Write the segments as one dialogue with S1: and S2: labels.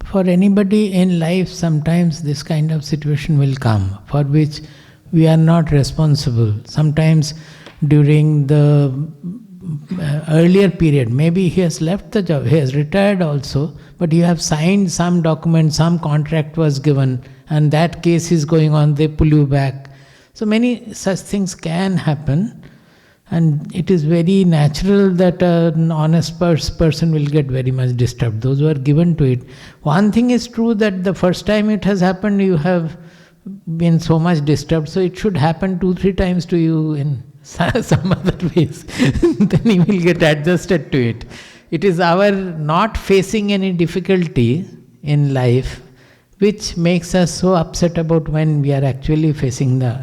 S1: For anybody in life, sometimes this kind of situation will come for which we are not responsible. Sometimes during the earlier period, maybe he has left the job, he has retired also, but you have signed some document, some contract was given, and that case is going on, they pull you back. So many such things can happen, and it is very natural that an honest person will get very much disturbed, those who are given to it. One thing is true, that the first time it has happened, you have been so much disturbed, so it should happen 2-3 times to you in some other ways. Then you will get adjusted to it. It is our not facing any difficulty in life which makes us so upset about when we are actually facing the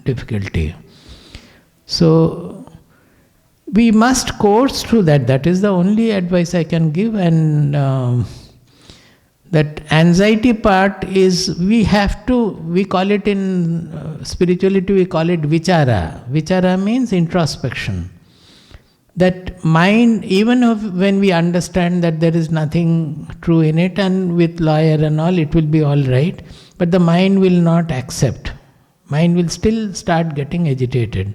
S1: difficulty. So we must course through that. That is the only advice I can give. And that anxiety part is, we call it in spirituality, we call it vichara. Vichara means introspection. That mind, even when we understand that there is nothing true in it, and with lawyer and all, it will be all right, but the mind will not accept. Mind will still start getting agitated.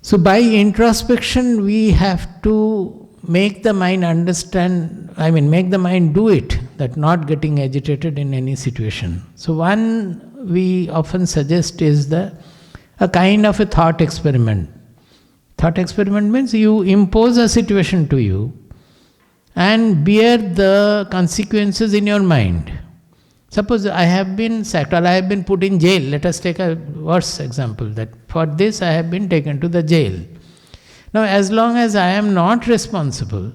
S1: So by introspection, we have to make the mind understand, make the mind do it, that not getting agitated in any situation. So one we often suggest is a kind of a thought experiment. Thought experiment means you impose a situation to you and bear the consequences in your mind. Suppose I have been sacked or I have been put in jail. Let us take a worse example, that for this I have been taken to the jail. Now, as long as I am not responsible,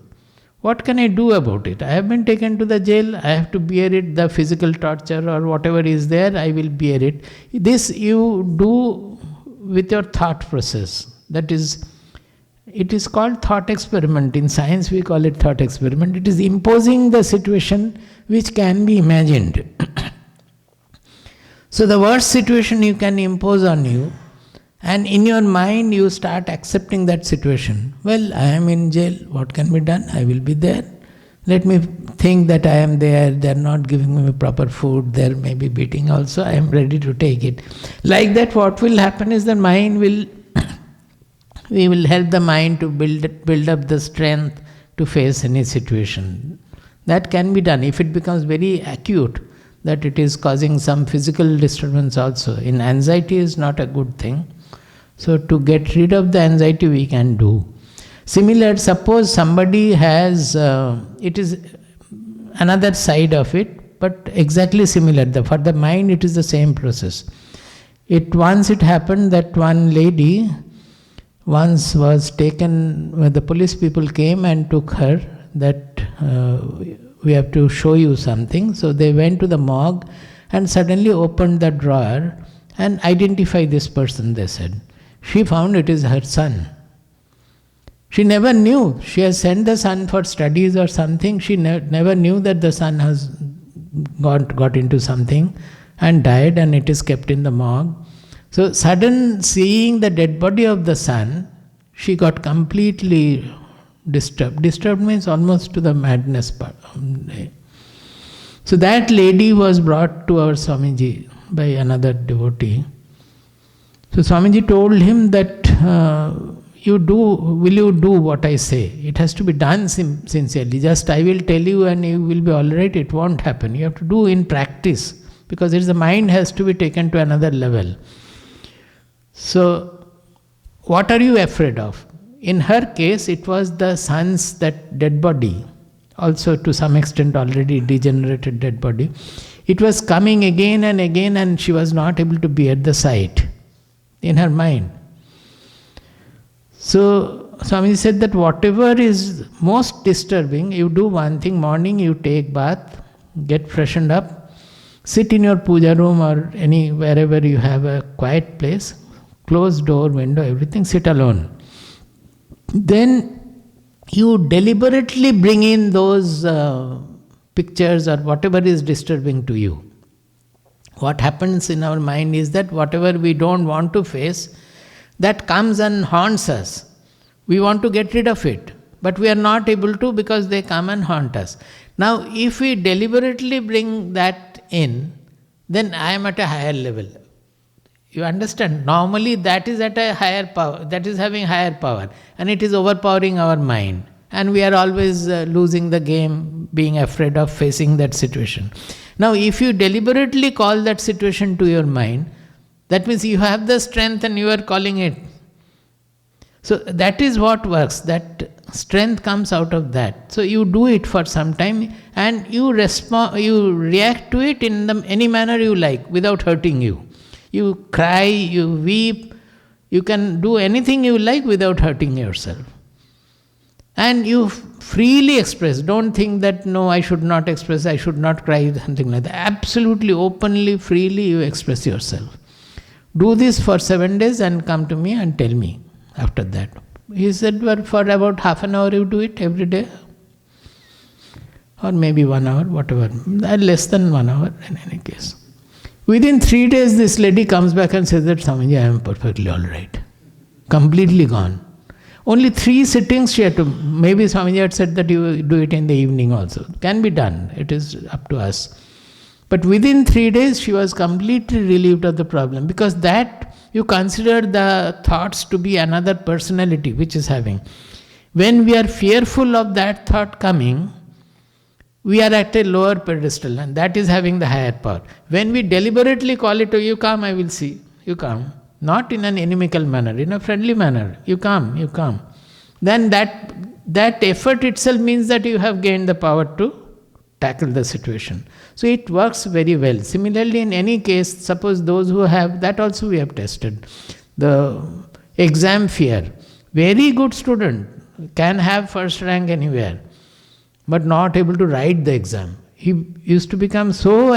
S1: what can I do about it? I have been taken to the jail, I have to bear it, the physical torture or whatever is there, I will bear it. This you do with your thought process. That is, it is called thought experiment. In science we call it thought experiment. It is imposing the situation which can be imagined. So the worst situation you can impose on you, and in your mind you start accepting that situation. Well, I am in jail, what can be done? I will be there. Let me think that I am there, they are not giving me proper food, there may be beating also, I am ready to take it. Like that, what will happen is the mind will, we will help the mind to build up the strength to face any situation. That can be done. If it becomes very acute, that it is causing some physical disturbance also. In anxiety is not a good thing. So to get rid of the anxiety we can do. Similar, suppose somebody has, it is another side of it, but exactly similar. For the mind it is the same process. Once it happened that one lady once was taken, when the police people came and took her, that we have to show you something. So they went to the morgue and suddenly opened the drawer and identify this person, they said. She found it is her son. She never knew. She has sent the son for studies or something. She never knew that the son has got into something and died, and it is kept in the morgue. So sudden seeing the dead body of the son, she got completely disturbed. Disturbed means almost to the madness part. So that lady was brought to our Swamiji by another devotee. So Swamiji told him that will you do what I say? It has to be done sincerely. Just I will tell you and you will be all right. It won't happen. You have to do in practice, because the mind has to be taken to another level. So what are you afraid of? In her case, it was the son's that dead body, also to some extent already degenerated dead body. It was coming again and again, and she was not able to bear the sight in her mind. So Swami said that whatever is most disturbing, you do one thing. Morning you take bath, get freshened up, sit in your puja room or wherever you have a quiet place, close door, window, everything, sit alone. Then you deliberately bring in those pictures or whatever is disturbing to you. What happens in our mind is that whatever we don't want to face, that comes and haunts us. We want to get rid of it. But we are not able to because they come and haunt us. Now, if we deliberately bring that in, then I am at a higher level. You understand? Normally that is at a higher power, that is having higher power, and it is overpowering our mind. And we are always losing the game, being afraid of facing that situation. Now, if you deliberately call that situation to your mind, that means you have the strength and you are calling it. So that is what works, that strength comes out of that. So you do it for some time and you react to it in any manner you like without hurting you. You cry, you weep, you can do anything you like without hurting yourself. And you freely express. Don't think that, no, I should not express, I should not cry, something like that. Absolutely, openly, freely you express yourself. Do this for 7 days and come to me and tell me after that. He said, well, for about half an hour you do it every day. Or maybe 1 hour, whatever. Less than 1 hour in any case. Within 3 days, this lady comes back and says that, Swamiji, I am perfectly all right. Completely gone. Only 3 sittings she had to, maybe Swamiji had said that you do it in the evening also. Can be done, it is up to us. But within 3 days, she was completely relieved of the problem, because that you consider the thoughts to be another personality which is having. When we are fearful of that thought coming, we are at a lower pedestal, and that is having the higher power. When we deliberately call it, oh, you come, I will see. You come. Not in an inimical manner, in a friendly manner. You come, you come. Then that effort itself means that you have gained the power to tackle the situation. So it works very well. Similarly, in any case, suppose those who have, that also we have tested, the exam fear. Very good student can have first rank anywhere, but not able to write the exam. He used to become so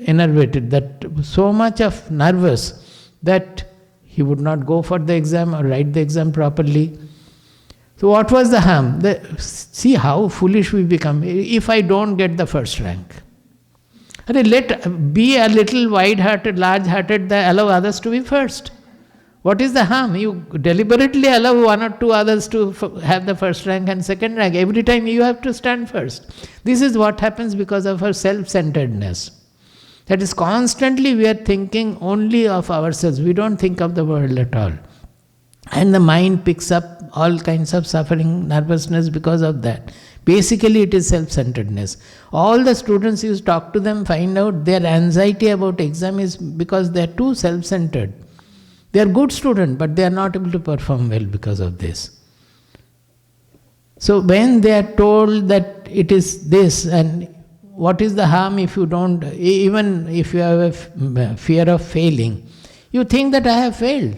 S1: enervated, that so much of nervous, that he would not go for the exam or write the exam properly. So what was the harm? See how foolish we become. If I don't get the first rank, be a little wide-hearted, large-hearted, allow others to be first. What is the harm? You deliberately allow 1 or 2 others to have the first rank and second rank. Every time you have to stand first. This is what happens because of our self-centeredness. That is, constantly we are thinking only of ourselves. We don't think of the world at all. And the mind picks up all kinds of suffering, nervousness because of that. Basically, it is self-centeredness. All the students you talk to them, find out their anxiety about exam is because they are too self-centered. They are good students, but they are not able to perform well because of this. So when they are told that it is this, and what is the harm if you don't, even if you have a fear of failing, you think that I have failed.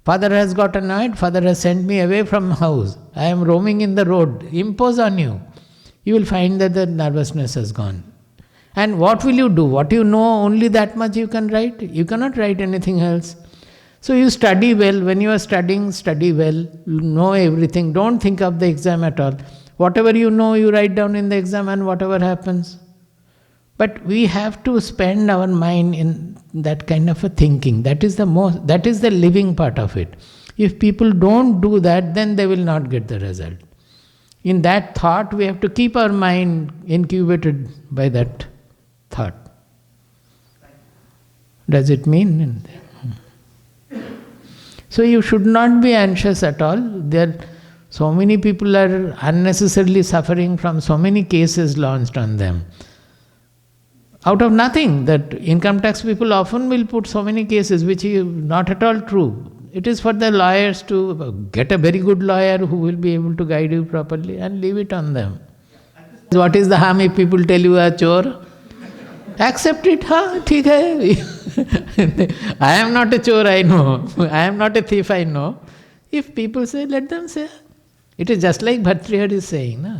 S1: Father has got annoyed, father has sent me away from house. I am roaming in the road. Impose on you. You will find that the nervousness has gone. And what will you do? What you know, only that much you can write. You cannot write anything else. So you study well. When you are studying, study well. Know everything. Don't think of the exam at all. Whatever you know, you write down in the exam, and whatever happens. But we have to spend our mind in that kind of a thinking. That is the living part of it. If people don't do that, then they will not get the result. In that thought, we have to keep our mind incubated by that thought. Does it mean? So you should not be anxious at all. So many people are unnecessarily suffering from so many cases launched on them. Out of nothing, that income tax people often will put so many cases which is not at all true. It is for the lawyers to get a very good lawyer who will be able to guide you properly and leave it on them. What is the harm if people tell you a chore? Accept it, theek hai. I am not a chore, I know. I am not a thief, I know. If people say, let them say. It is just like Bhartrihari is saying, na?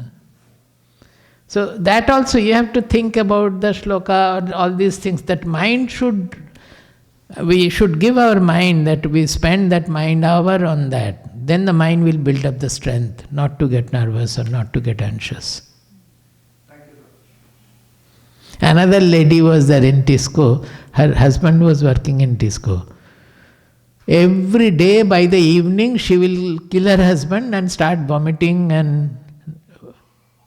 S1: So that also you have to think about the shloka, all these things, that we should give our mind, that we spend that mind hour on that. Then the mind will build up the strength not to get nervous or not to get anxious. Another lady was there in Tisco. Her husband was working in Tisco. Every day by the evening she will kill her husband and start vomiting, and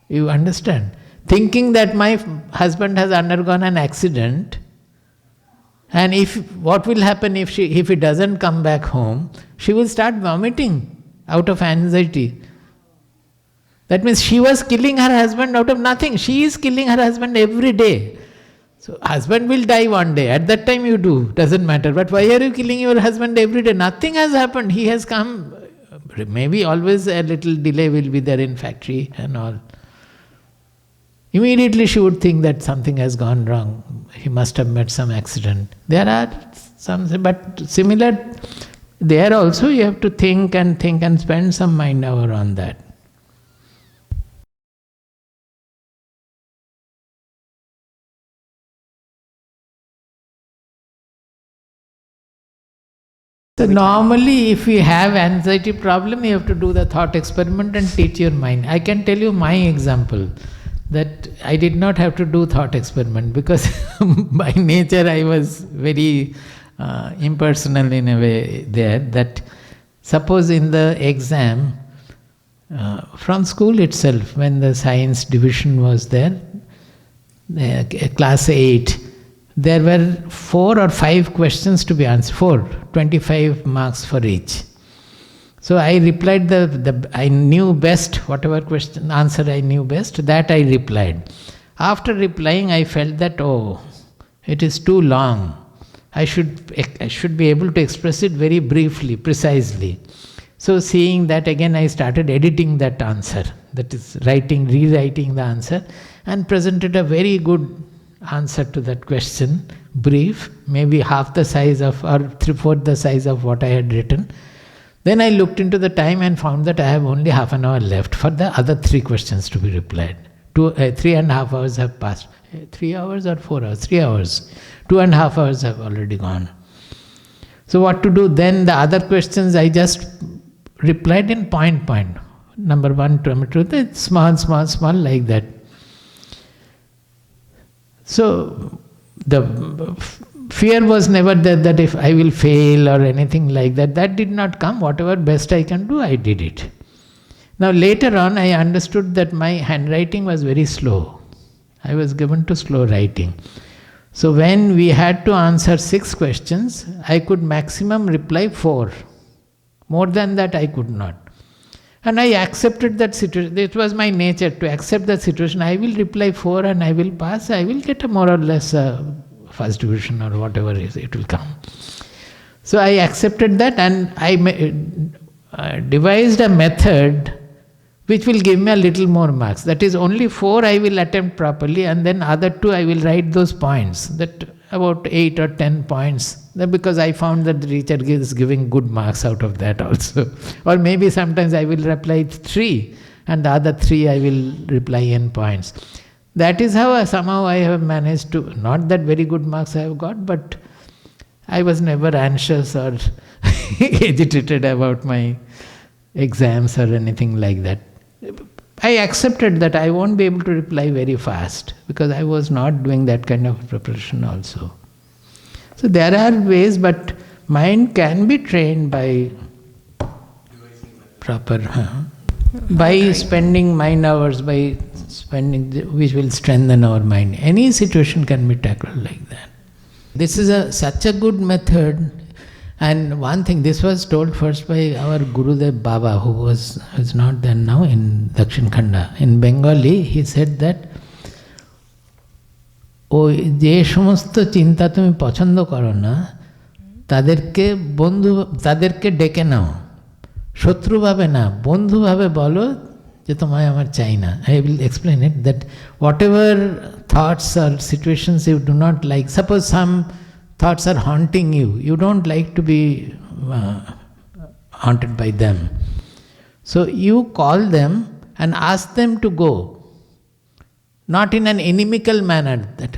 S1: you understand? Thinking that my husband has undergone an accident, and what will happen if he doesn't come back home, she will start vomiting out of anxiety. That means she was killing her husband out of nothing. She is killing her husband every day. So husband will die one day. At that time you do, doesn't matter. But why are you killing your husband every day? Nothing has happened. He has come. Maybe always a little delay will be there in factory and all. Immediately she would think that something has gone wrong. He must have met some accident. There are some, but similar, there also you have to think and spend some mind hour on that. So normally if you have anxiety problem, you have to do the thought experiment and teach your mind. I can tell you my example, that I did not have to do thought experiment because by nature I was very impersonal in a way there, that suppose in the exam, from school itself, when the science division was there, class 8, there were 4 or 5 questions to be answered, 25 marks for each. So I replied I knew best, whatever answer I knew best, that I replied. After replying, I felt that, it is too long. I should be able to express it very briefly, precisely. So seeing that, again I started editing that answer, that is rewriting the answer, and presented a very good answer to that question, brief, maybe half the size of, or 3/4 the size of what I had written. Then I looked into the time and found that I have only half an hour left for the other 3 questions to be replied. 3.5 hours have passed. 3 hours or 4 hours? 3 hours. 2.5 hours have already gone. So what to do? Then the other questions I just replied in point. Number 1, number 2, small like that. So the fear was never there that if I will fail or anything like that. That did not come. Whatever best I can do, I did it. Now later on, I understood that my handwriting was very slow. I was given to slow writing. So when we had to answer 6 questions, I could maximum reply 4. More than that, I could not. And I accepted that situation. It was my nature to accept that situation. I will reply 4 and I will pass. I will get a more or less first division or whatever it will come. So I accepted that, and I devised a method which will give me a little more marks. That is, only 4 I will attempt properly, and then other 2 I will write those points, that about 8 or 10 points, because I found that the teacher is giving good marks out of that also. Or maybe sometimes I will reply 3 and the other 3 I will reply in points. That is how somehow I have managed to, not that very good marks I have got, but I was never anxious or agitated about my exams or anything like that. I accepted that I won't be able to reply very fast because I was not doing that kind of preparation also. So there are ways, but mind can be trained by proper, by spending mind hours, which will strengthen our mind. Any situation can be tackled like that. This is such a good method. And one thing, this was told first by our Gurudev Baba, who is not there now in Dakshin Khanda. In Bengali, he said that, যে সমস্ত চিন্তা তুমি পছন্দ করো না তাদেরকে ডেকে নাও, শত্রুভাবে না, বন্ধুভাবে বলো যে তোমায় আমার চাই না. I will explain it, that whatever thoughts or situations you do not like, suppose some thoughts are haunting you, you don't like to be haunted by them. So you call them and ask them to go. Not in an inimical manner, that,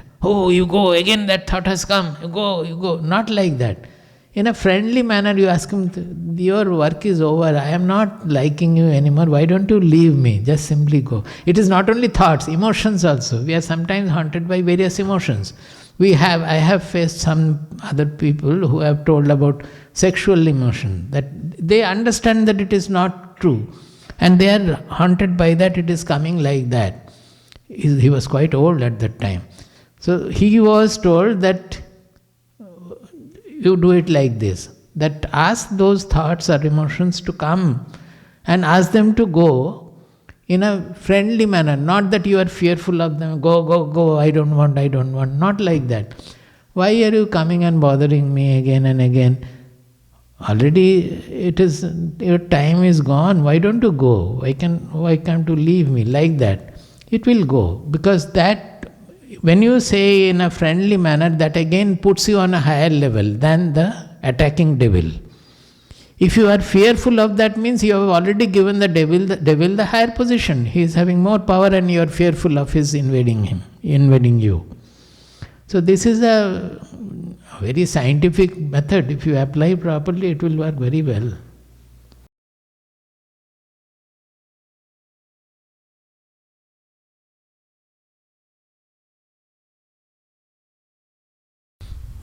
S1: you go, again that thought has come, you go. Not like that. In a friendly manner, you ask him, your work is over, I am not liking you anymore, why don't you leave me? Just simply go. It is not only thoughts, emotions also. We are sometimes haunted by various emotions. I have faced some other people who have told about sexual emotion, that they understand that it is not true. And they are haunted by that, it is coming like that. He was quite old at that time. So he was told that you do it like this, that ask those thoughts or emotions to come and ask them to go in a friendly manner, not that you are fearful of them, go, I don't want, not like that. Why are you coming and bothering me again and again? Already your time is gone, why don't you go? Why can't you leave me? Like that. It will go, because that, when you say in a friendly manner, that again puts you on a higher level than the attacking devil. If you are fearful of that, means you have already given the devil the higher position. He is having more power and you are fearful of his invading you. So this is a very scientific method. If you apply properly, it will work very well.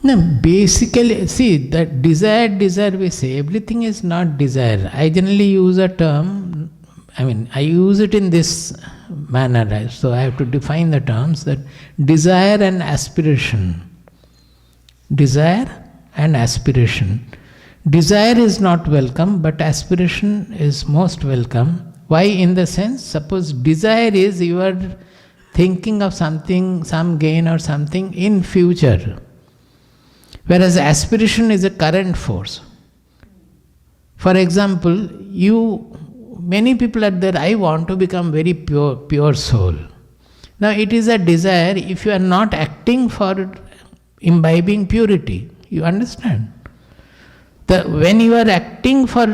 S1: No, basically, see, that desire, we say, everything is not desire. I generally use a term, I use it in this manner, so I have to define the terms, that desire and aspiration. Desire and aspiration. Desire is not welcome, but aspiration is most welcome. Why? In the sense, suppose desire is you are thinking of something, some gain or something in future. Whereas aspiration is a current force. For example, many people are there, I want to become very pure soul. Now it is a desire if you are not acting for imbibing purity. You understand? When you are acting for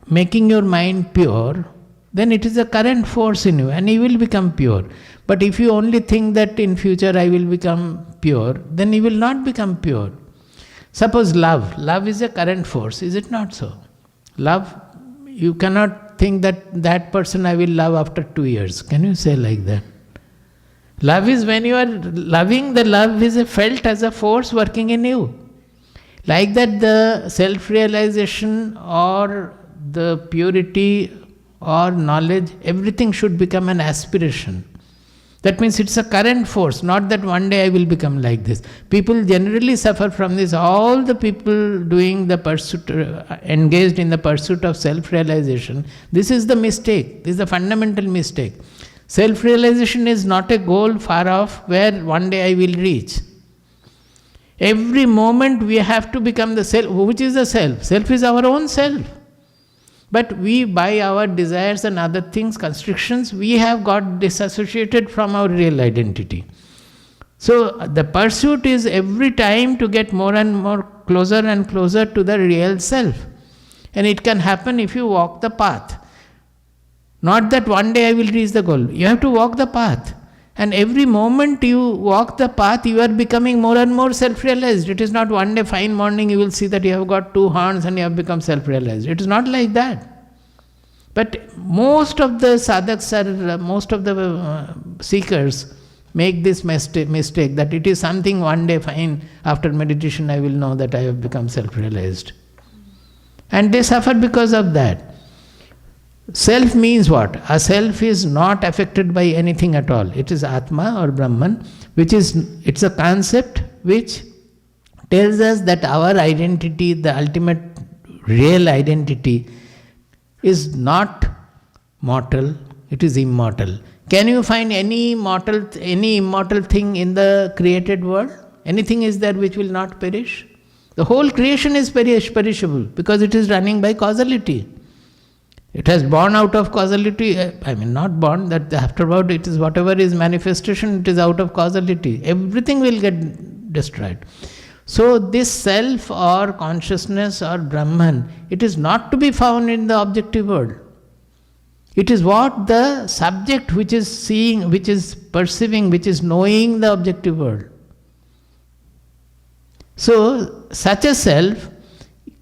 S1: making your mind pure, then it is a current force in you and you will become pure. But if you only think that in future I will become pure, then you will not become pure. Suppose love is a current force, is it not so? Love, you cannot think that person I will love after 2 years. Can you say like that? Love is when you are loving, the love is felt as a force working in you. Like that, the self-realization or the purity or knowledge, everything should become an aspiration. That means it's a current force, not that one day I will become like this. People generally suffer from this. All the people doing the pursuit, engaged in the pursuit of self-realization, this is the mistake. This is the fundamental mistake. Self-realization is not a goal far off where one day I will reach. Every moment we have to become the self. Which is the self? Self is our own self. But we, by our desires and other things, constrictions, we have got disassociated from our real identity. So the pursuit is every time to get more and more closer and closer to the real self. And it can happen if you walk the path. Not that one day I will reach the goal. You have to walk the path. And every moment you walk the path, you are becoming more and more self-realized. It is not one day, fine morning, you will see that you have got 2 horns and you have become self-realized. It is not like that. But most of the sadhaks most of the seekers make this mistake that it is something one day, fine, after meditation I will know that I have become self-realized. And they suffer because of that. Self means what? A self is not affected by anything at all. It is Atma or Brahman, it's a concept which tells us that our identity, the ultimate real identity, is not mortal, it is immortal. Can you find any immortal thing in the created world? Anything is there which will not perish? The whole creation is perishable because it is running by causality. It has born out of causality, not born, that afterward it is whatever is manifestation, it is out of causality. Everything will get destroyed. So this self or consciousness or Brahman, it is not to be found in the objective world. It is what the subject which is seeing, which is perceiving, which is knowing the objective world. So such a self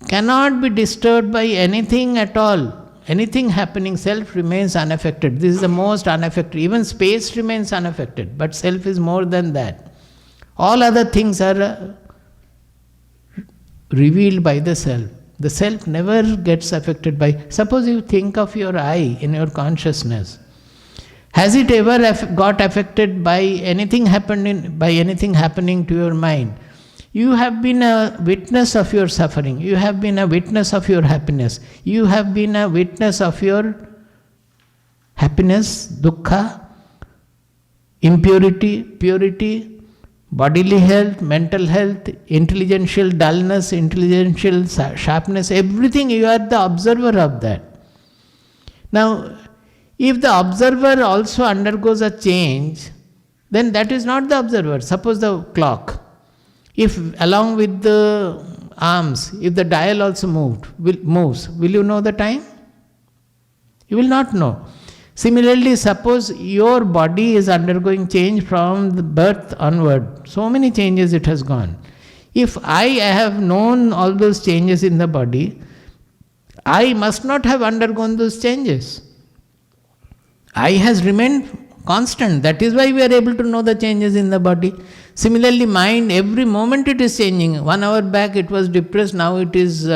S1: cannot be disturbed by anything at all. Anything happening, self remains unaffected. This is the most unaffected. Even space remains unaffected, but self is more than that. All other things are revealed by the self. The self never gets affected by. Suppose you think of your I in your consciousness. Has it ever got affected by anything happening to your mind? You have been a witness of your suffering. You have been a witness of your happiness. You have been a witness of your happiness, dukkha, impurity, purity, bodily health, mental health, intelligential dullness, intelligential sharpness, everything. You are the observer of that. Now, if the observer also undergoes a change, then that is not the observer. Suppose the clock, if along with the arms, if the dial also moves, will you know the time? You will not know. Similarly, suppose your body is undergoing change from the birth onward. So many changes it has gone. If I have known all those changes in the body, I must not have undergone those changes. I has remained constant. That is why we are able to know the changes in the body. Similarly, mind, every moment it is changing. 1 hour back it was depressed, now it is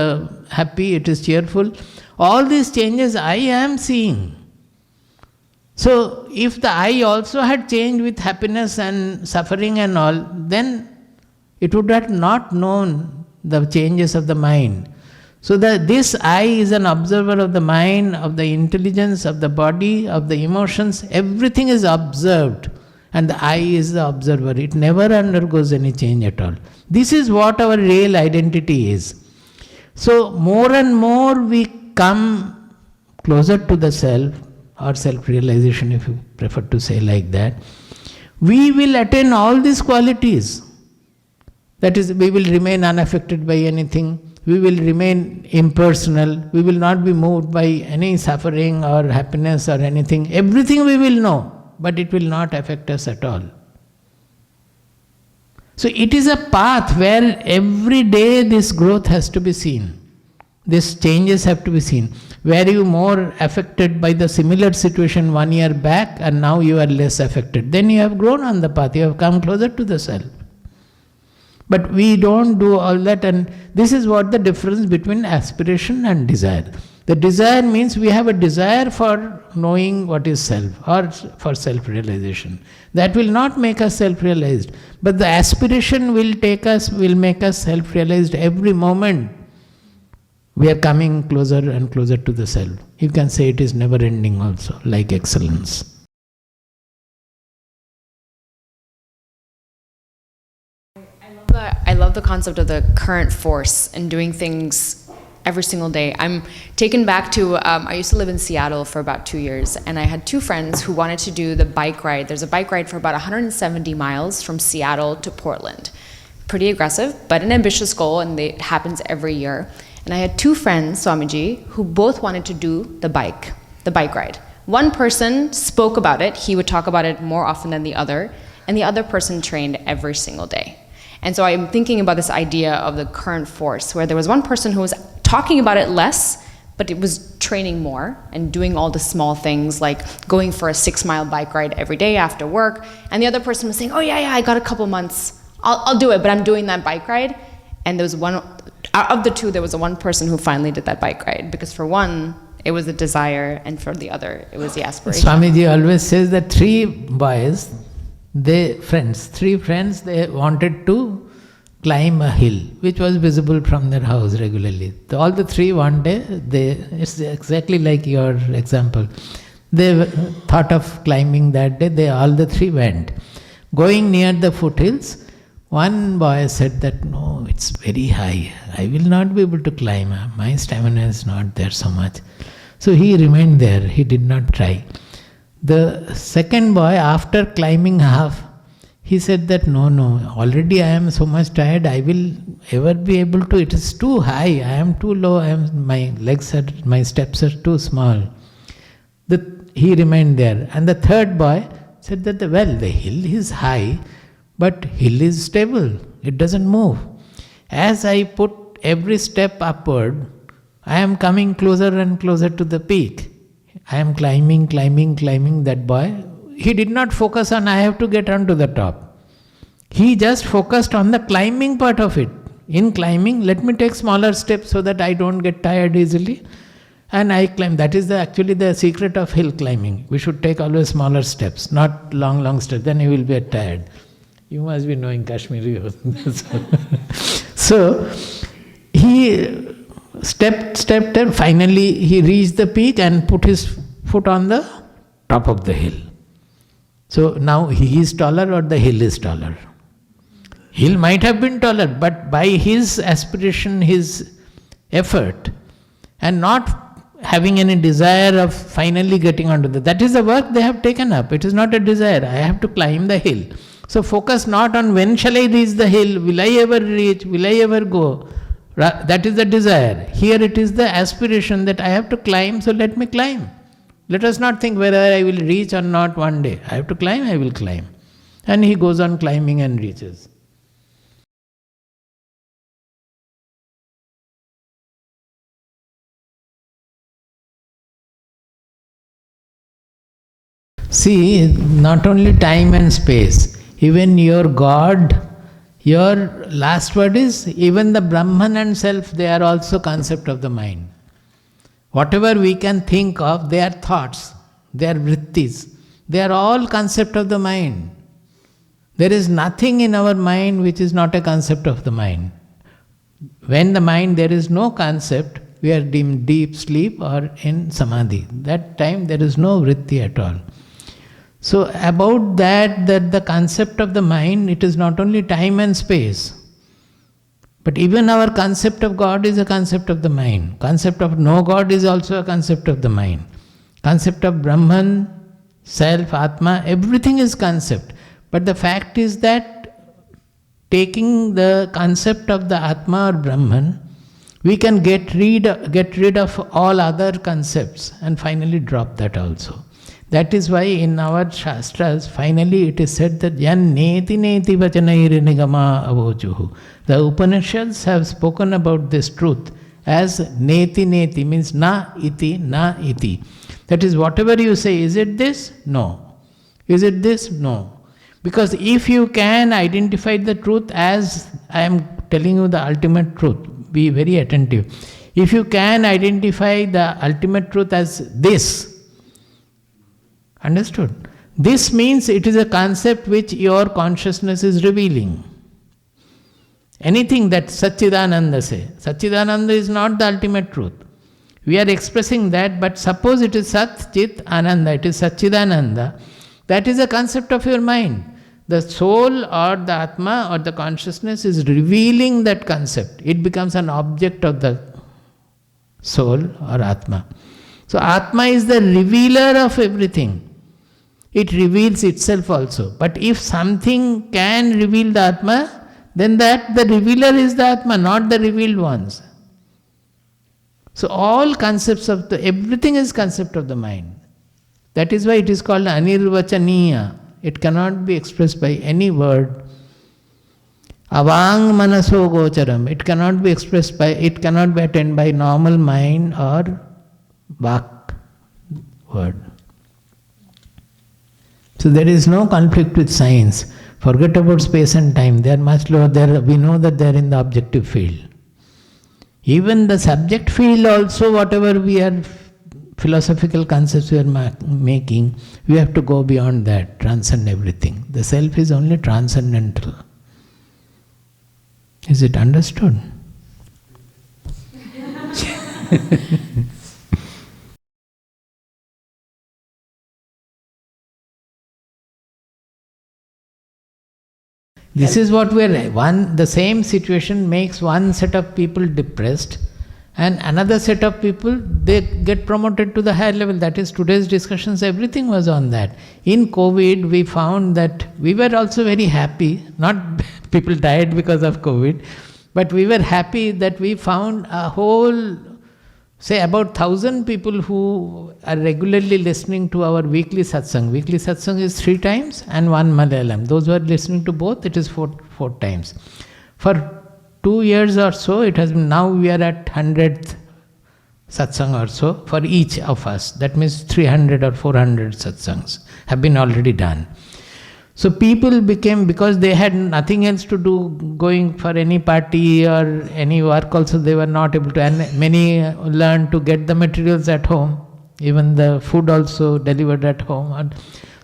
S1: happy, it is cheerful. All these changes I am seeing. So, if the I also had changed with happiness and suffering and all, then it would have not known the changes of the mind. So this I is an observer of the mind, of the intelligence, of the body, of the emotions. Everything is observed, and the I is the observer. It never undergoes any change at all. This is what our real identity is. So more and more we come closer to the self, or self-realization if you prefer to say like that, we will attain all these qualities. That is, we will remain unaffected by anything. We will remain impersonal. We will not be moved by any suffering or happiness or anything. Everything we will know, but it will not affect us at all. So it is a path where every day this growth has to be seen. These changes have to be seen. Were you more affected by the similar situation 1 year back and now you are less affected, then you have grown on the path, you have come closer to the self. But we don't do all that, and this is what the difference between aspiration and desire. The desire means we have a desire for knowing what is self or for self-realization. That will not make us self-realized. But the aspiration will make us self-realized every moment. We are coming closer and closer to the self. You can say it is never ending also, like excellence.
S2: I love the concept of the current force and doing things every single day. I'm taken back to, I used to live in Seattle for about 2 years, and I had 2 friends who wanted to do the bike ride. There's a bike ride for about 170 miles from Seattle to Portland. Pretty aggressive, but an ambitious goal, and it happens every year. And I had 2 friends, Swamiji, who both wanted to do the bike ride. One person spoke about it, he would talk about it more often than the other, and the other person trained every single day. And so I'm thinking about this idea of the current force, where there was one person who was talking about it less, but it was training more and doing all the small things like going for a 6-mile bike ride every day after work. And the other person was saying, oh yeah, I got a couple months, I'll do it, but I'm doing that bike ride. And there was one, out of the 2, there was the one person who finally did that bike ride, because for one, it was the desire, and for the other, it was the aspiration.
S1: Swamiji always says that 3 boys, 3 friends, they wanted to climb a hill which was visible from their house regularly. All the 3 one day, it's exactly like your example. They thought of climbing that day, all the 3 went. Going near the foothills, one boy said that, no, it's very high, I will not be able to climb, my stamina is not there so much. So he remained there, he did not try. The second boy, after climbing half, he said that no, already I am so much tired, I will ever be able to, it is too high, I am too low, my steps are too small. He remained there. And the third boy said that, the hill is high, but hill is stable, it doesn't move. As I put every step upward, I am coming closer and closer to the peak. I am climbing, that boy. He did not focus on I have to get onto the top. He just focused on the climbing part of it. In climbing, let me take smaller steps so that I don't get tired easily. And I climb. That is actually the secret of hill climbing. We should take always smaller steps, not long steps. Then you will be tired. You must be knowing Kashmiri. So, he stepped, and finally he reached the peak and put his foot on the top of the hill. So now he is taller or the hill is taller? Hill might have been taller, but by his aspiration, his effort, and not having any desire of finally getting onto that is the work they have taken up. It is not a desire. I have to climb the hill. So focus not on when shall I reach the hill, will I ever reach, will I ever go. That is the desire. Here it is the aspiration that I have to climb, so let me climb. Let us not think whether I will reach or not one day. I have to climb, I will climb. And he goes on climbing and reaches. See, not only time and space, even your God, your last word is, even the Brahman and self, they are also concept of the mind. Whatever we can think of, they are thoughts, they are vrittis, they are all concept of the mind. There is nothing in our mind which is not a concept of the mind. When the mind, there is no concept, we are in deep sleep or in samadhi. That time there is no vritti at all. So about that the concept of the mind, it is not only time and space, but even our concept of God is a concept of the mind. Concept of no God is also a concept of the mind. Concept of Brahman, self, Atma, everything is concept. But the fact is that taking the concept of the Atma or Brahman, we can get rid of all other concepts and finally drop that also. That is why in our Shastras, finally it is said that Yan neti neti vachanair nigama avojuhu. The Upanishads have spoken about this truth as neti neti, means na iti, na iti. That is, whatever you say, is it this? No. Is it this? No. Because if you can identify the truth as I am telling you the ultimate truth, be very attentive. If you can identify the ultimate truth as this, understood? This means it is a concept which your consciousness is revealing. Anything that Satchidananda say, Satchidananda is not the ultimate truth. We are expressing that, but suppose it is Sat, Chit, Ananda, it is Satchidananda, that is a concept of your mind. The soul or the Atma or the consciousness is revealing that concept. It becomes an object of the soul or Atma. So Atma is the revealer of everything. It reveals itself also. But if something can reveal the Atma, then that the revealer is the Atma, not the revealed ones. So all concepts of everything is concept of the mind. That is why it is called anirvachaniya. It cannot be expressed by any word. Avang manaso gocharam. It cannot be expressed by, it cannot be attained by normal mind or vak word. So there is no conflict with science. Forget about space and time. They are much lower. We know that they are in the objective field. Even the subject field also, whatever we are philosophical concepts we are making, we have to go beyond that, transcend everything. The self is only transcendental. Is it understood? This is what we are. The same situation makes one set of people depressed, and another set of people, they get promoted to the higher level. That is today's discussions, everything was on that. In COVID, we found that we were also very happy, not people died because of COVID, but we were happy that we found a whole, say about 1,000 people who are regularly listening to our weekly satsang. Weekly satsang is 3 times and 1 Malayalam. Those who are listening to both, it is 4 times. For 2 years or so, it has been, now we are at 100th satsang or so for each of us. That means 300 or 400 satsangs have been already done. So people became, because they had nothing else to do, going for any party or any work also they were not able to, and many learned to get the materials at home, even the food also delivered at home.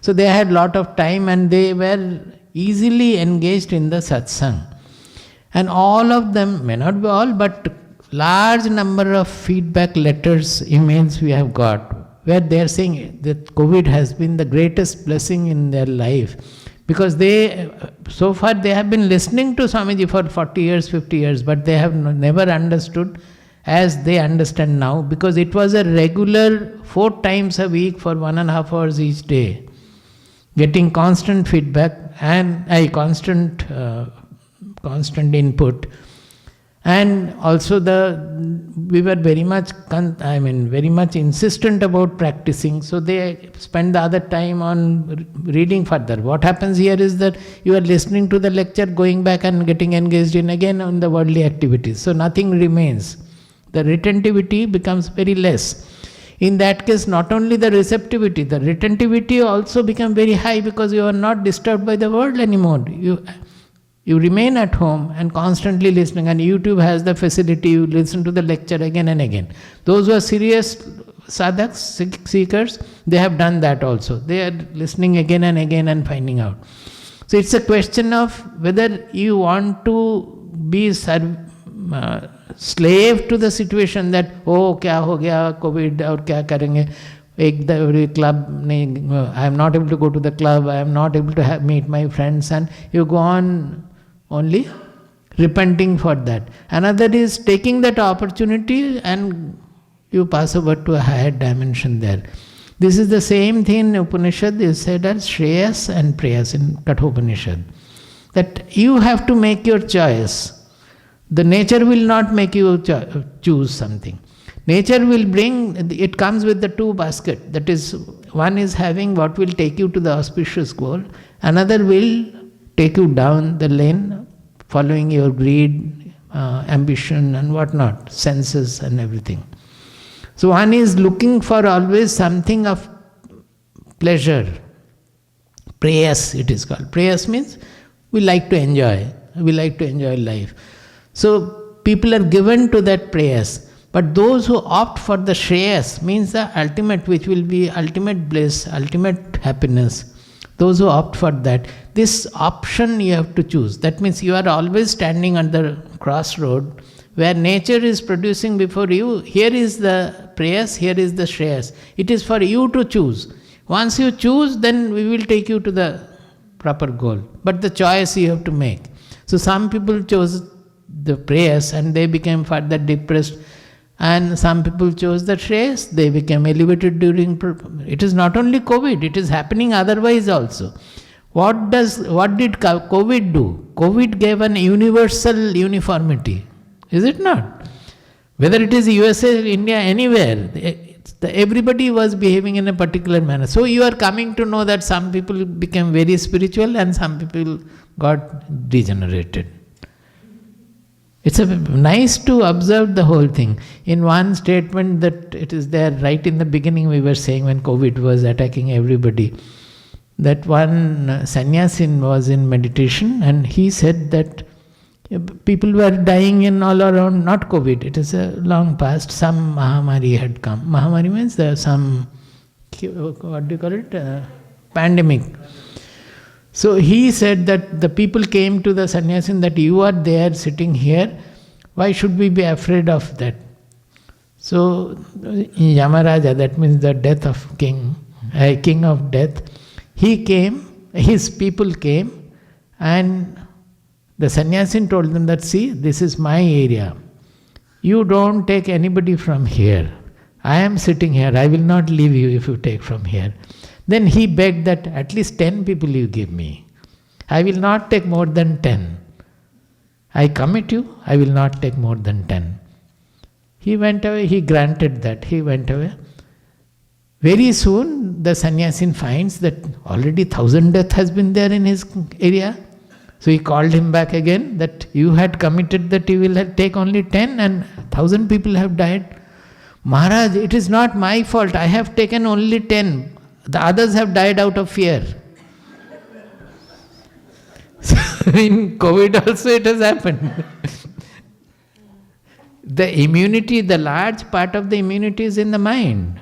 S1: So they had lot of time and they were easily engaged in the satsang. And all of them, may not be all, but large number of feedback letters, emails we have got, where they are saying that COVID has been the greatest blessing in their life. Because they, so far they have been listening to Swamiji for 40 years, 50 years, but they have never understood as they understand now, because it was a regular 4 times a week for 1.5 hours each day, getting constant feedback and constant input. And also we were very much insistent about practicing, so they spend the other time on reading further. What happens here is that you are listening to the lecture, going back and getting engaged in again on the worldly activities, so nothing remains. The retentivity becomes very less. In that case, not only the receptivity, the retentivity also becomes very high, because you are not disturbed by the world anymore. You remain at home and constantly listening, and YouTube has the facility, you listen to the lecture again and again. Those who are serious sadhaks, seekers, they have done that also. They are listening again and again and finding out. So it's a question of whether you want to be slave to the situation that, oh, kya ho gaya, COVID, aur kya karenge. Every club, I am not able to go to the club, I am not able to meet my friends, and you go on only repenting for that. Another is taking that opportunity and you pass over to a higher dimension there. This is the same thing in Upanishad is said as Shreyas and Preyas in Kathopanishad. That you have to make your choice. The nature will not make you choose something. Nature will bring, it comes with the 2 baskets. That is, one is having what will take you to the auspicious goal. Another will take you down the lane, following your greed, ambition and whatnot, senses and everything. So one is looking for always something of pleasure. Preyas it is called. Preyas means we like to enjoy life. So people are given to that preyas. But those who opt for the Shreyas, means the ultimate, which will be ultimate bliss, ultimate happiness, those who opt for that, this option you have to choose. That means you are always standing at the crossroad where nature is producing before you. Here is the prayas, here is the Shreyas. It is for you to choose. Once you choose, then we will take you to the proper goal. But the choice you have to make. So some people chose the prayas and they became further depressed. And some people chose the Shreyas, they became elevated during. It is not only COVID, it is happening otherwise also. What did COVID do? COVID gave an universal uniformity, is it not? Whether it is USA, India, anywhere, everybody was behaving in a particular manner. So you are coming to know that some people became very spiritual and some people got degenerated. It's nice to observe the whole thing. In one statement that it is there, right in the beginning we were saying when COVID was attacking everybody, that one sannyasin was in meditation and he said that people were dying in all around, not COVID, it is a long past, some Mahamari had come. Mahamari means some, what do you call it, pandemic. So he said that the people came to the sannyasin that you are there sitting here, why should we be afraid of that? So Yamaraja, that means the death of king of death, he came, his people came, and the sannyasin told them that, see, this is my area. You don't take anybody from here. I am sitting here, I will not leave you if you take from here. Then he begged that at least 10 people you give me. I will not take more than 10. I commit you, I will not take more than 10. He went away, he granted that, he went away. Very soon the sannyasin finds that already 1,000 death has been there in his area. So he called him back again that you had committed that you will take only 10 and 1,000 people have died. Maharaj, it is not my fault, I have taken only 10. The others have died out of fear. In COVID also it has happened. The immunity, the large part of the immunity is in the mind.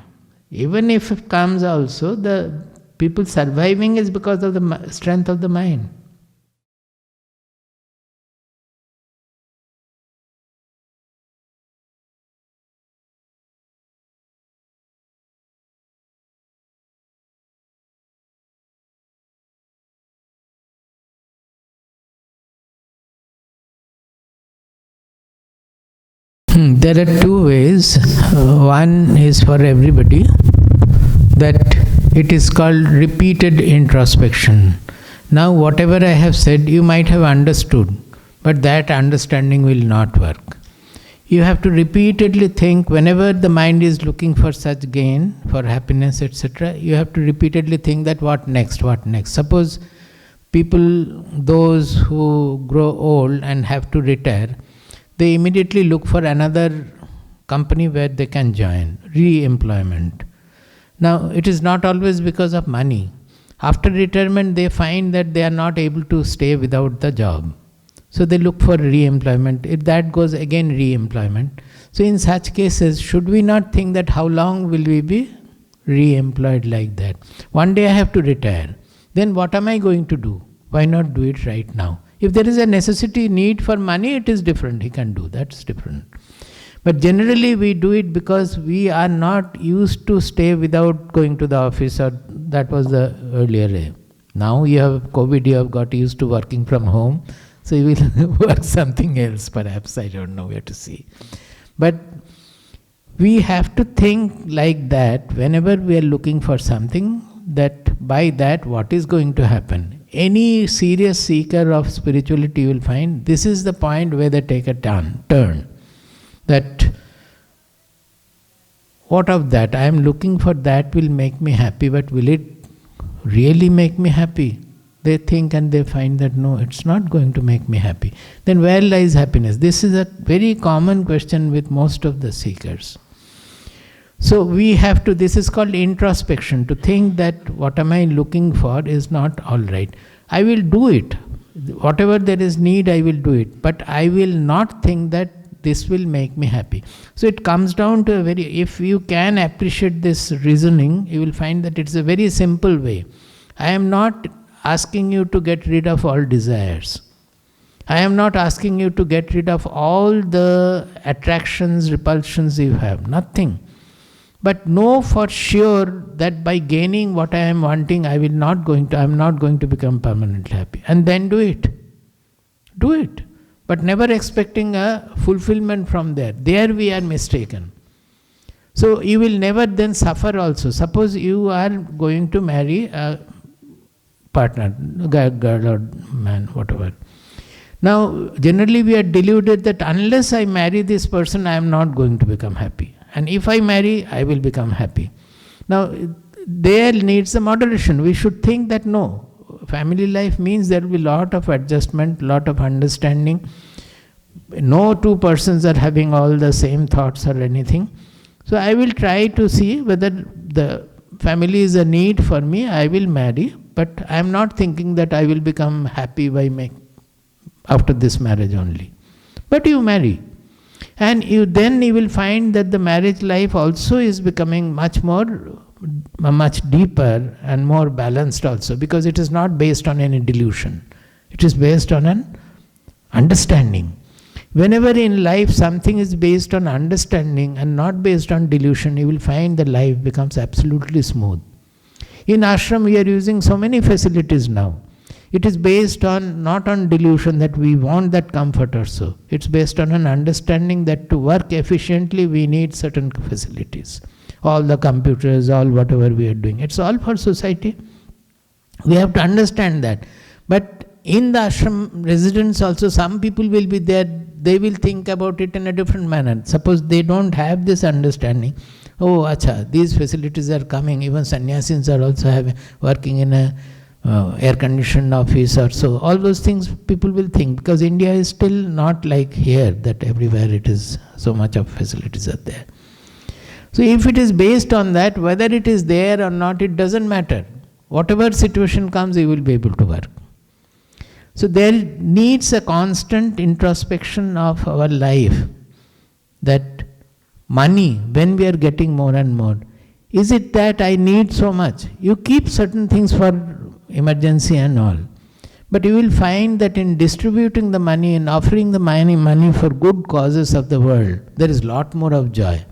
S1: Even if it comes also, the people surviving is because of the strength of the mind. There are two ways. One is for everybody, that it is called repeated introspection. Now, whatever I have said, you might have understood, but that understanding will not work. You have to repeatedly think, whenever the mind is looking for such gain, for happiness, etc., you have to repeatedly think that what next, what next. Suppose people, those who grow old and have to retire, they immediately look for another company where they can join, re-employment. Now, it is not always because of money. After retirement, they find that they are not able to stay without the job. So they look for re-employment. If that goes, again re-employment. So in such cases, should we not think that how long will we be re-employed like that? One day I have to retire. Then what am I going to do? Why not do it right now? If there is a necessity, need for money, it is different. He can do, that's different. But generally we do it because we are not used to stay without going to the office, or that was the earlier way. Now you have COVID, you have got used to working from home, so you will work something else perhaps, I don't know, we have to see. But we have to think like that whenever we are looking for something, that by that what is going to happen. Any serious seeker of spirituality will find this is the point where they take a turn. That what of that? I am looking for that will make me happy, but will it really make me happy? They think and they find that no, it's not going to make me happy. Then where lies happiness? This is a very common question with most of the seekers. So we have to, this is called introspection, to think that what am I looking for is not all right. I will do it. Whatever there is need, I will do it. But I will not think that this will make me happy. So it comes down to a very, if you can appreciate this reasoning, you will find that it's a very simple way. I am not asking you to get rid of all desires. I am not asking you to get rid of all the attractions, repulsions you have. Nothing. But know for sure that by gaining what I am wanting, I am not going to become permanently happy. And then do it. Do it. But never expecting a fulfillment from there. There we are mistaken. So you will never then suffer also. Suppose you are going to marry a partner, girl or man, whatever. Now, generally we are deluded that unless I marry this person, I am not going to become happy. And if I marry, I will become happy. Now, there needs a moderation. We should think that no, family life means there will be a lot of adjustment, lot of understanding. No two persons are having all the same thoughts or anything. So I will try to see whether the family is a need for me, I will marry. But I am not thinking that I will become happy after this marriage only. But you marry. And you will find that the marriage life also is becoming much deeper and more balanced also, because it is not based on any delusion. It is based on an understanding. Whenever in life something is based on understanding and not based on delusion, you will find the life becomes absolutely smooth. In ashram we are using so many facilities now. It is based on, not on delusion that we want that comfort or so. It's based on an understanding that to work efficiently we need certain facilities. All the computers, all whatever we are doing. It's all for society. We have to understand that. But in the ashram residence also, some people will be there, they will think about it in a different manner. Suppose they don't have this understanding. Oh, acha, these facilities are coming. Even sannyasins are also working in a air-conditioned office or so. All those things people will think, because India is still not like here, that everywhere it is so much of facilities are there. So if it is based on that, whether it is there or not, it doesn't matter. Whatever situation comes, you will be able to work. So there needs a constant introspection of our life, that money, when we are getting more and more, is it that I need so much? You keep certain things for emergency and all. But you will find that in distributing the money and offering the money for good causes of the world, there is a lot more of joy.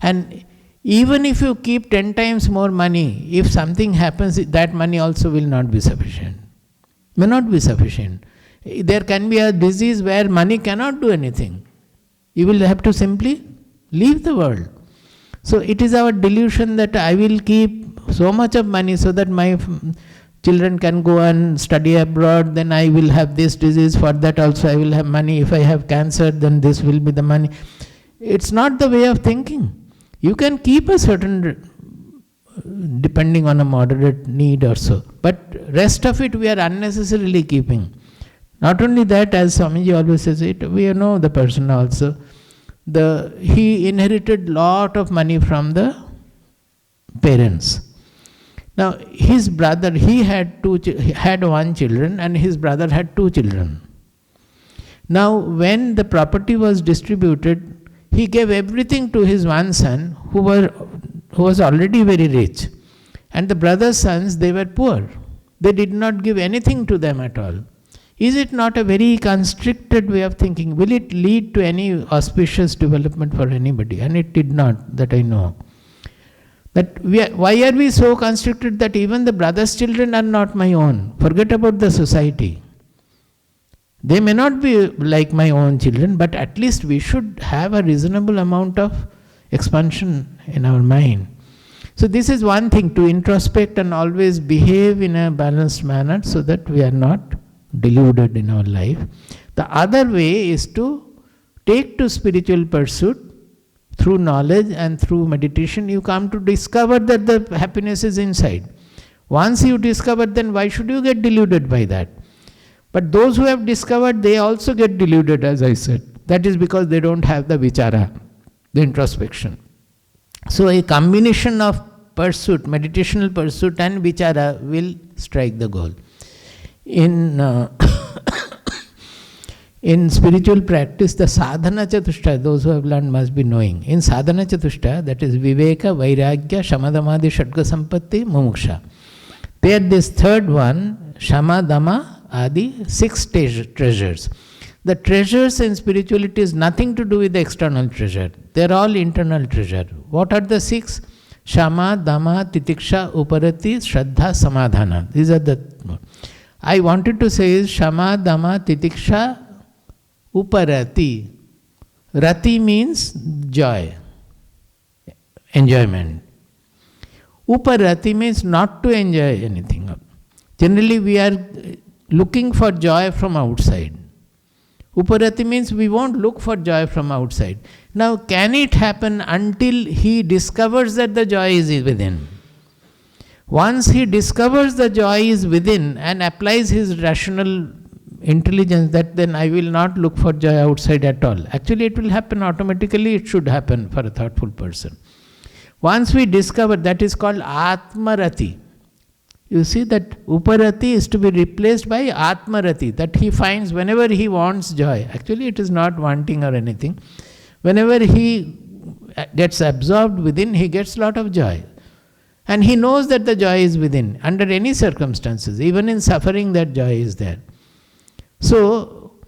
S1: And even if you keep 10 times more money, if something happens, that money also will not be sufficient. May not be sufficient. There can be a disease where money cannot do anything. You will have to simply leave the world. So it is our delusion that I will keep so much of money so that my children can go and study abroad, then I will have this disease, for that also I will have money. If I have cancer, then this will be the money. It's not the way of thinking. You can keep a certain, depending on a moderate need or so, but rest of it we are unnecessarily keeping. Not only that, as Swamiji always says it, we know the person also. He inherited lot of money from the parents. Now his brother, he had one children, and his brother had 2 children. Now when the property was distributed, he gave everything to his one son who was already very rich. And the brother's sons, they were poor. They did not give anything to them at all. Is it not a very constricted way of thinking? Will it lead to any auspicious development for anybody? And it did not, that I know. Why are we so constricted that even the brother's children are not my own? Forget about the society. They may not be like my own children, but at least we should have a reasonable amount of expansion in our mind. So this is one thing, to introspect and always behave in a balanced manner so that we are not deluded in our life. The other way is to take to spiritual pursuit through knowledge and through meditation. You come to discover that the happiness is inside. Once you discover, then why should you get deluded by that? But those who have discovered, they also get deluded, as I said. That is because they don't have the vichara, the introspection. So a combination of pursuit, meditational pursuit and vichara will strike the goal. In spiritual practice, the sadhana chatushta, those who have learned must be knowing. In sadhana chatushta, that is viveka, vairagya, shamadamadi, shadga sampatti, mumuksha. There this third one, shamadama, adi, 6 treasures. The treasures in spirituality is nothing to do with the external treasure. They are all internal treasure. What are the 6? Shama, dama, titiksha, uparati, shraddha, samadhana. These are the... I wanted to say is shama, dama, titiksha, uparati. Rati means joy, enjoyment. Uparati means not to enjoy anything. Generally we are looking for joy from outside. Uparati means we won't look for joy from outside. Now can it happen until he discovers that the joy is within? Once he discovers the joy is within and applies his rational intelligence, that then I will not look for joy outside at all. Actually it will happen automatically, it should happen for a thoughtful person. Once we discover, that is called Atmarati. You see that Uparati is to be replaced by Atmarati, that he finds whenever he wants joy. Actually it is not wanting or anything. Whenever he gets absorbed within, he gets a lot of joy. And he knows that the joy is within, under any circumstances. Even in suffering, that joy is there. So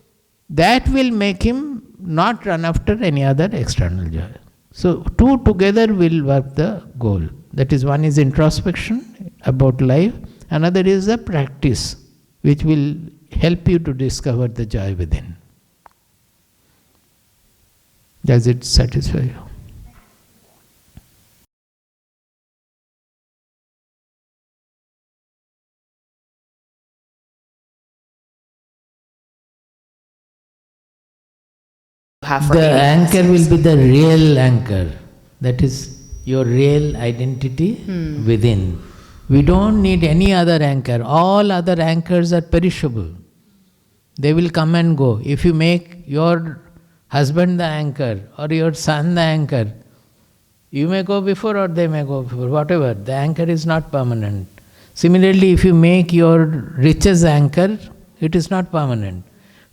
S1: that will make him not run after any other external joy. So two together will work the goal. That is, one is introspection about life, another is the practice which will help you to discover the joy within. Does it satisfy you? The anchor will be the real anchor. That is your real identity within. We don't need any other anchor. All other anchors are perishable. They will come and go. If you make your husband the anchor or your son the anchor, you may go before or they may go before, whatever. The anchor is not permanent. Similarly, if you make your riches anchor, It is not permanent.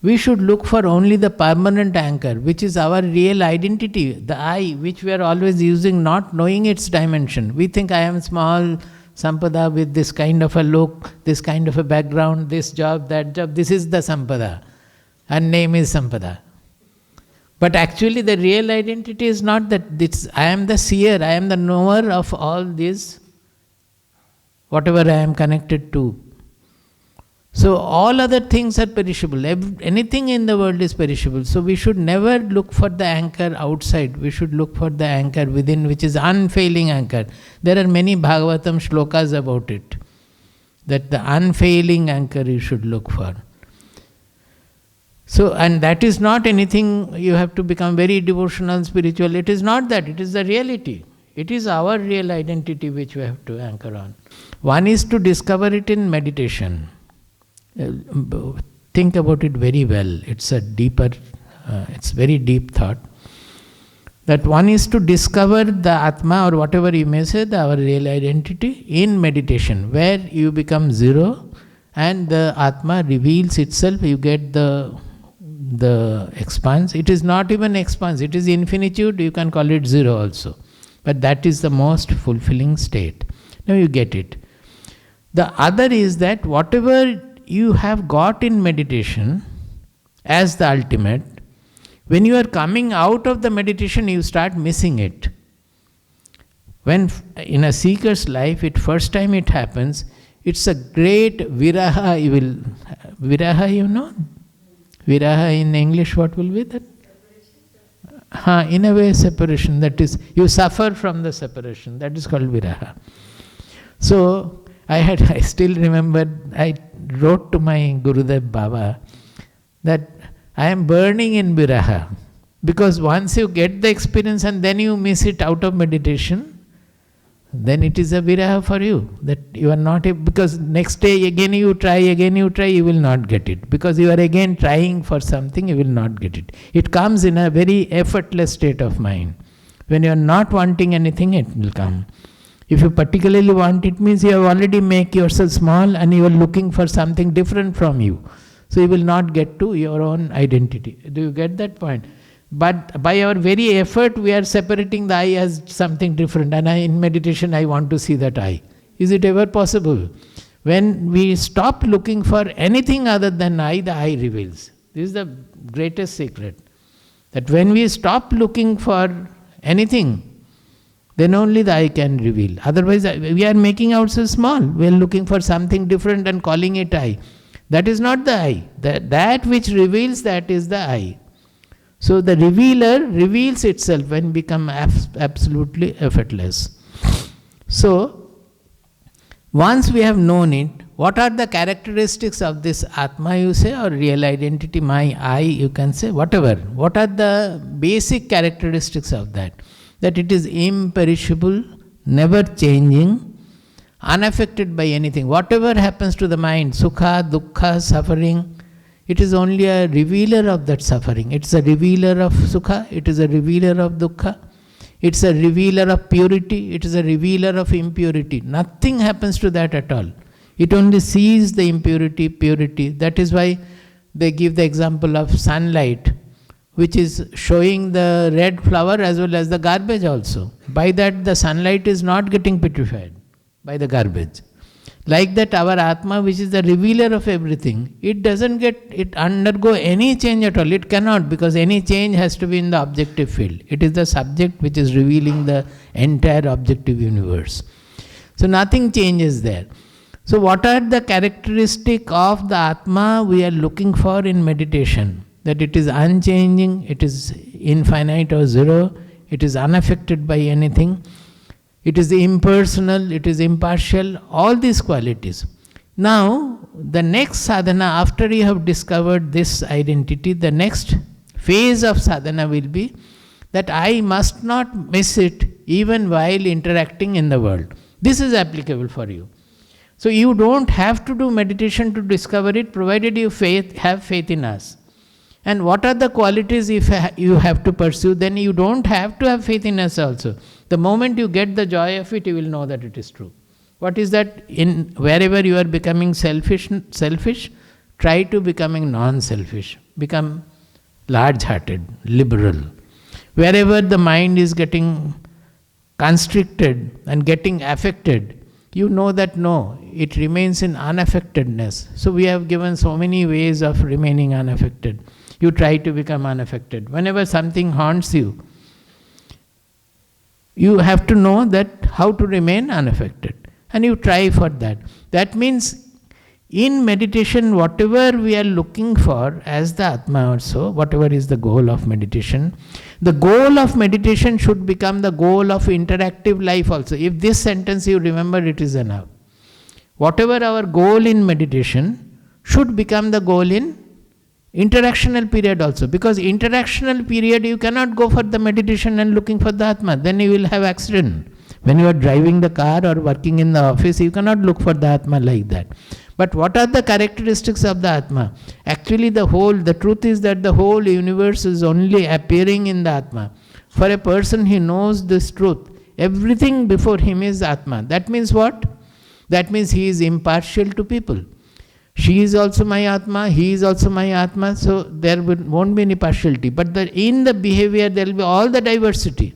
S1: We should look for only the permanent anchor, which is our real identity, the I, which we are always using, not knowing its dimension. We think I am small, Sampada with this kind of a look, this kind of a background, this job, that job, this is the Sampada. And name is Sampada. But actually the real identity is not that. I am the seer, I am the knower of all this, whatever I am connected to. So all other things are perishable. Anything in the world is perishable. So we should never look for the anchor outside. We should look for the anchor within, which is unfailing anchor. There are many Bhagavatam shlokas about it. That the unfailing anchor you should look for. So, and that is not anything you have to become very devotional, spiritual. It is not that. It is the reality. It is our real identity which we have to anchor on. One is to discover it in meditation. Think about it very well. It's a deeper, it's very deep thought. That one is to discover the Atma, or whatever you may say, our real identity in meditation, where you become zero and the Atma reveals itself. You get the expanse. It is not even expanse, it is infinitude. You can call it zero also. But that is the most fulfilling state. Now you get it. The other is that whatever you have got in meditation as the ultimate, when you are coming out of the meditation, you start missing it. When in a seeker's life, first time it happens, it's a great viraha. Viraha, you know? Viraha in English, what will be that? In a way, separation. That is, you suffer from the separation. That is called viraha. So, I still remember, I wrote to my Gurudev Baba that I am burning in viraha. Because once you get the experience and then you miss it out of meditation, then it is a viraha for you. That you are not, because next day again you try, you will not get it. Because you are again trying for something, you will not get it. It comes in a very effortless state of mind. When you are not wanting anything, it will come. If you particularly want, it means you have already made yourself small and you are looking for something different from you. So you will not get to your own identity. Do you get that point? But by our very effort, we are separating the I as something different. And in meditation, I want to see that I. Is it ever possible? When we stop looking for anything other than I, the I reveals. This is the greatest secret. That when we stop looking for anything, then only the I can reveal. Otherwise, we are making ourselves small. We are looking for something different and calling it I. That is not the I. That which reveals, that is the I. So the revealer reveals itself when become absolutely effortless. So, once we have known it, what are the characteristics of this Atma, you say, or real identity, my I, you can say, whatever. What are the basic characteristics of that? That it is imperishable, never changing, unaffected by anything. Whatever happens to the mind, sukha, dukkha, suffering, it is only a revealer of that suffering. It's a revealer of sukha, it is a revealer of dukkha, it's a revealer of purity, it is a revealer of impurity. Nothing happens to that at all. It only sees the impurity, purity. That is why they give the example of sunlight, which is showing the red flower as well as the garbage also. By that, the sunlight is not getting purified by the garbage. Like that, our Atma, which is the revealer of everything, it doesn't undergo any change at all. It cannot, because any change has to be in the objective field. It is the subject which is revealing the entire objective universe. So nothing changes there. So what are the characteristics of the Atma we are looking for in meditation? That it is unchanging, it is infinite or zero, it is unaffected by anything, it is impersonal, it is impartial, all these qualities. Now, the next sadhana, after you have discovered this identity, the next phase of sadhana will be that I must not miss it even while interacting in the world. This is applicable for you. So you don't have to do meditation to discover it, provided you have faith in us. And what are the qualities if you have to pursue? Then you don't have to have faith in us also. The moment you get the joy of it, you will know that it is true. What is that? In wherever you are becoming selfish, try to becoming non-selfish, become large-hearted, liberal. Wherever the mind is getting constricted and getting affected, you know that no, it remains in unaffectedness. So we have given so many ways of remaining unaffected. You try to become unaffected. Whenever something haunts you, you have to know that how to remain unaffected. And you try for that. That means in meditation, whatever we are looking for as the Atma also, whatever is the goal of meditation, the goal of meditation should become the goal of interactive life also. If this sentence you remember, it is enough. Whatever our goal in meditation should become the goal in interactional period also. Because interactional period, you cannot go for the meditation and looking for the Atma. Then you will have accident. When you are driving the car or working in the office, you cannot look for the Atma like that. But what are the characteristics of the Atma? Actually the truth is that the whole universe is only appearing in the Atma. For a person who knows this truth, everything before him is Atma. That means what? That means he is impartial to people. She is also my Atma, he is also my Atma, so there won't be any partiality. But in the behavior there will be all the diversity.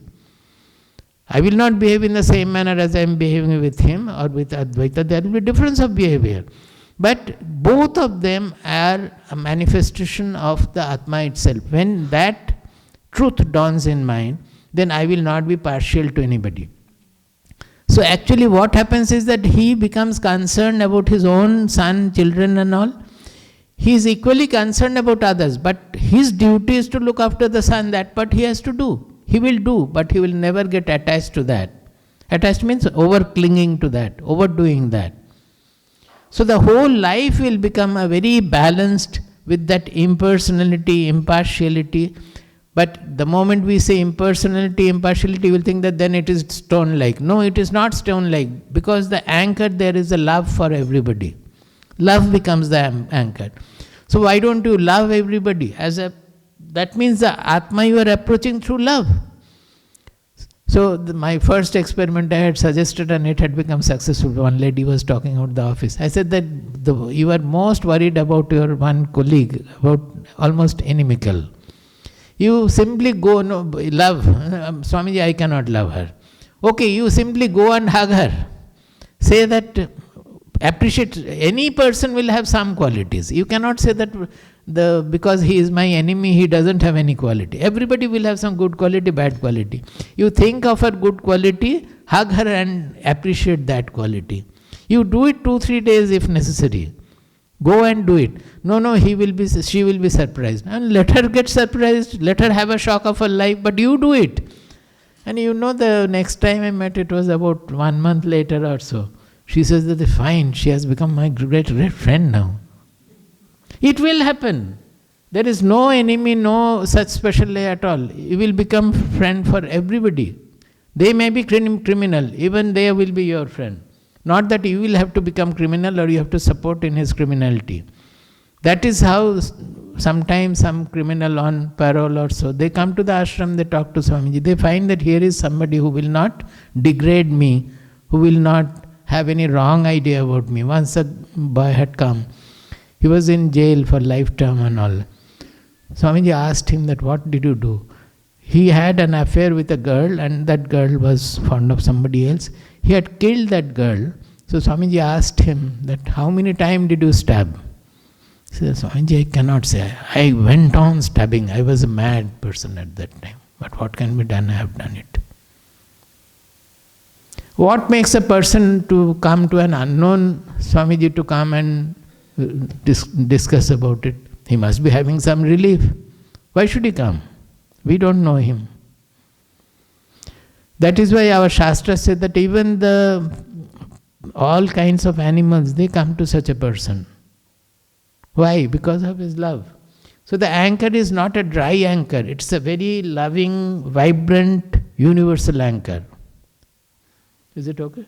S1: I will not behave in the same manner as I am behaving with him or with Advaita. There will be difference of behavior. But both of them are a manifestation of the Atma itself. When that truth dawns in mind, then I will not be partial to anybody. So actually what happens is that he becomes concerned about his own son, children and all. He is equally concerned about others, but his duty is to look after the son. That part he has to do. He will do, but he will never get attached to that. Attached means over-clinging to that, overdoing that. So the whole life will become a very balanced with that impersonality, impartiality. But the moment we say impersonality, impartiality, we'll think that then it is stone-like. No, it is not stone-like, because the anchor there is a love for everybody. Love becomes the anchor. So why don't you love everybody? That means the Atma you are approaching through love. So my first experiment I had suggested and it had become successful. One lady was talking about the office. I said that you are most worried about your one colleague, about almost inimical. You simply go, no, love, Swamiji, I cannot love her. Okay, you simply go and hug her. Say that, appreciate, any person will have some qualities. You cannot say that because he is my enemy, he doesn't have any quality. Everybody will have some good quality, bad quality. You think of her good quality, hug her and appreciate that quality. You do it 2-3 days if necessary. Go and do it. No, she will be surprised. And let her get surprised, let her have a shock of her life, but you do it. And you know, the next time I met, it was about 1 month later or so. She says that fine, she has become my great friend now. It will happen. There is no enemy, no such special lay at all. You will become friend for everybody. They may be criminal, even they will be your friend. Not that you will have to become criminal or you have to support in his criminality. That is how sometimes some criminal on parole or so, they come to the ashram, they talk to Swamiji. They find that here is somebody who will not degrade me, who will not have any wrong idea about me. Once a boy had come. He was in jail for lifetime and all. Swamiji asked him that, what did you do? He had an affair with a girl and that girl was fond of somebody else. He had killed that girl. So Swamiji asked him that, how many times did you stab? He said, Swamiji, I cannot say. I went on stabbing. I was a mad person at that time. But what can be done? I have done it. What makes a person to come to an unknown Swamiji to come and discuss about it? He must be having some relief. Why should he come? We don't know him. That is why our Shastra said that even all kinds of animals, they come to such a person. Why? Because of his love. So the anchor is not a dry anchor. It's a very loving, vibrant, universal anchor. Is it okay?